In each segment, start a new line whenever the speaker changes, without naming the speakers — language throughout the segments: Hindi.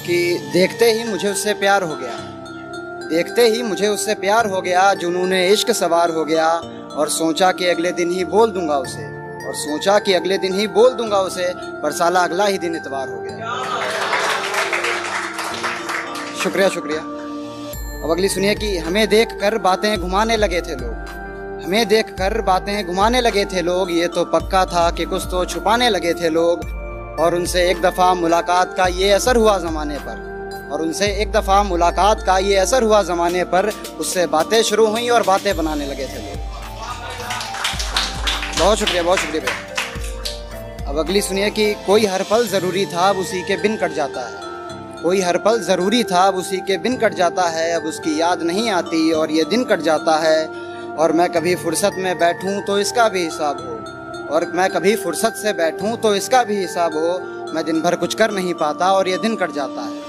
कि देखते ही मुझे उससे प्यार हो गया, देखते ही मुझे उससे प्यार हो गया, जुनूने इश्क सवार हो गया, और सोचा कि अगले दिन ही बोल दूंगा उसे, और सोचा कि अगले दिन ही बोल दूंगा उसे, पर साला अगला ही दिन इतवार हो गया। शुक्रिया शुक्रिया। अब अगली सुनिए कि हमें देख कर बातें घुमाने लगे थे लोग, हमें देख कर बातें घुमाने लगे थे लोग, ये तो पक्का था कि कुछ तो छुपाने लगे थे लोग, और उनसे एक दफ़ा मुलाकात का ये असर हुआ ज़माने पर, और उनसे एक दफ़ा मुलाकात का ये असर हुआ ज़माने पर, उससे बातें शुरू हुई और बातें बनाने लगे थे लोग। बहुत शुक्रिया भैया। अब अगली सुनिए कि कोई हर पल ज़रूरी था अब उसी के बिन कट जाता है, कोई हर पल ज़रूरी था अब उसी के बिन कट जाता है, अब उसकी याद नहीं आती और ये दिन कट जाता है, और मैं कभी फुर्सत में बैठूं तो इसका भी हिसाब हो, और मैं कभी फुर्सत से बैठूं तो इसका भी हिसाब हो, मैं दिन भर कुछ कर नहीं पाता और ये दिन कट जाता है।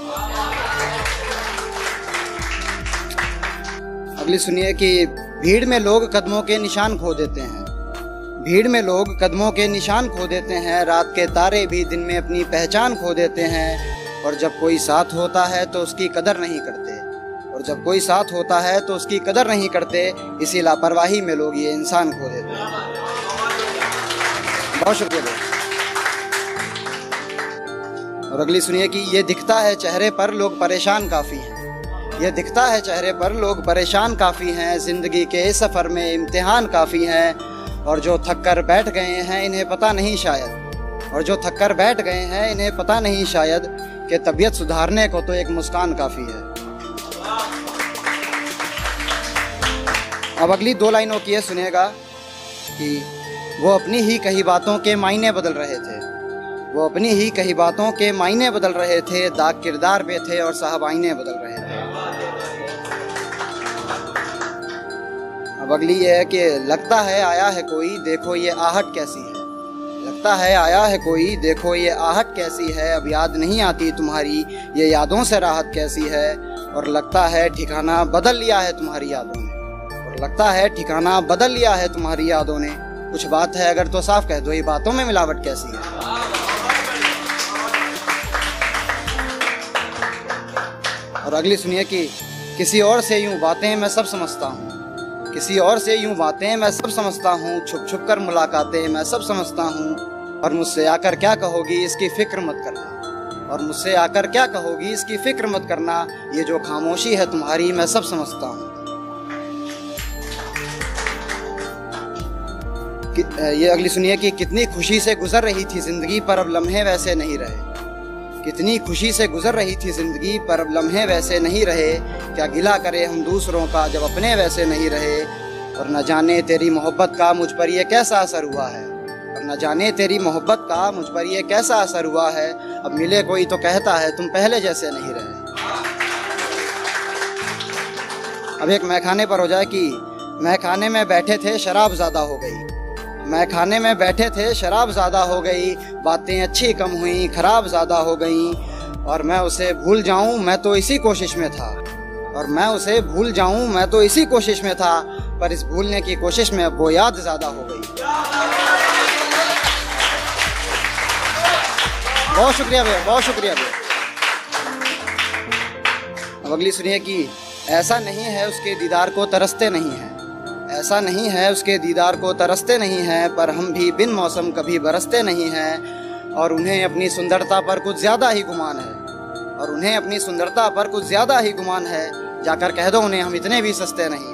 अगली सुनिए कि भीड़ में लोग कदमों के निशान खो देते हैं, भीड़ में लोग कदमों के निशान खो देते हैं, रात के तारे भी दिन में अपनी पहचान खो देते हैं, और जब कोई साथ होता है तो उसकी कदर नहीं करते, और जब कोई साथ होता है तो उसकी कदर नहीं करते, इसी लापरवाही में लोग ये इंसान खो देते हैं। बहुत शुक्रिया। और अगली सुनिए कि ये दिखता है चेहरे पर लोग परेशान काफ़ी हैं, ये दिखता है चेहरे पर लोग परेशान काफ़ी हैं, ज़िंदगी के इस सफ़र में इम्तिहान काफ़ी हैं, और जो थक कर बैठ गए हैं इन्हें पता नहीं शायद, और जो थक कर बैठ गए हैं इन्हें पता नहीं शायद, कि तबीयत सुधारने को तो एक मुस्कान काफ़ी है। अब अगली दो लाइनों की ये सुनिएगा कि वो अपनी ही कही बातों के मायने बदल रहे थे, वो अपनी ही कही बातों के मायने बदल रहे थे, दाग किरदार पे थे और साहब आईने बदल रहे थे। अब अगली ये है कि लगता है आया है कोई, देखो ये आहट कैसी है, लगता है आया है कोई, देखो ये आहट कैसी है, अब याद नहीं आती तुम्हारी ये यादों से राहत कैसी है, और लगता है ठिकाना बदल लिया है तुम्हारी यादों ने, और लगता है ठिकाना बदल लिया है तुम्हारी यादों ने, कुछ बात है अगर तो साफ कह दो ये बातों में मिलावट कैसी है। और अगली सुनिए कि किसी और से यूं बातें मैं सब समझता हूँ, किसी और से यूं बातें मैं सब समझता हूँ, छुप छुप कर मुलाकातें मैं सब समझता हूँ, और मुझसे आकर क्या कहोगी इसकी फिक्र मत करना, और मुझसे आकर क्या कहोगी इसकी फिक्र मत करना, ये जो खामोशी है तुम्हारी मैं सब समझता हूँ। ये अगली सुनिए कि कितनी खुशी से गुजर रही थी जिंदगी पर अब लम्हे वैसे नहीं रहे, कितनी खुशी से गुजर रही थी जिंदगी पर अब लम्हे वैसे नहीं रहे, क्या गिला करे हम दूसरों का जब अपने वैसे नहीं रहे, और न जाने तेरी मोहब्बत का मुझ पर ये कैसा असर हुआ है, और न जाने तेरी मोहब्बत का मुझ पर ये कैसा असर हुआ है, अब मिले कोई तो कहता है तुम पहले जैसे नहीं रहे। अब एक मैखाने पर हो जाए कि मैखाने में बैठे थे शराब ज़्यादा हो गई, मैखाने में बैठे थे शराब ज़्यादा हो गई, बातें अच्छी कम हुई खराब ज़्यादा हो गई, और मैं उसे भूल जाऊं मैं तो इसी कोशिश में था, और मैं उसे भूल जाऊं मैं तो इसी कोशिश में था, पर इस भूलने की कोशिश में अब वो याद ज़्यादा हो गई। बहुत शुक्रिया भैया, बहुत शुक्रिया भैया। अब अगली सुनिए कि ऐसा नहीं है उसके दीदार को तरसते नहीं हैं, ऐसा नहीं है उसके दीदार को तरसते नहीं हैं, पर हम भी बिन मौसम कभी बरसते नहीं हैं, और उन्हें अपनी सुंदरता पर कुछ ज़्यादा ही गुमान है, और उन्हें अपनी सुंदरता पर कुछ ज़्यादा ही गुमान है, जाकर कह दो उन्हें हम इतने भी सस्ते नहीं।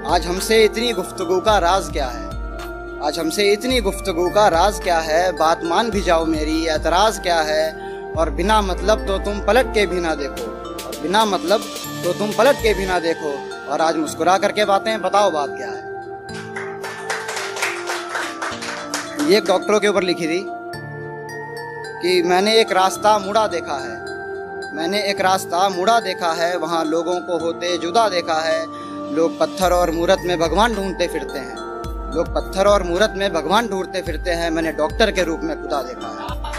आज हमसे इतनी गुफ्तगू का राज क्या है, आज हमसे इतनी गुफ्तगू का राज क्या है, बात मान भी जाओ मेरी एतराज़ क्या है, और बिना मतलब तो तुम पलट के भी ना देखो, और बिना मतलब तो तुम पलट के भी ना देखो, और आज मुस्कुरा करके बातें बताओ बात क्या है। ये एक डॉक्टरों के ऊपर लिखी थी कि मैंने एक रास्ता मुड़ा देखा है, मैंने एक रास्ता मुड़ा देखा है, वहाँ लोगों को होते जुदा देखा है, लोग पत्थर और मूरत में भगवान ढूंढते फिरते हैं, लोग पत्थर और मूरत में भगवान ढूंढते फिरते हैं, मैंने डॉक्टर के रूप में खुदा देखा है।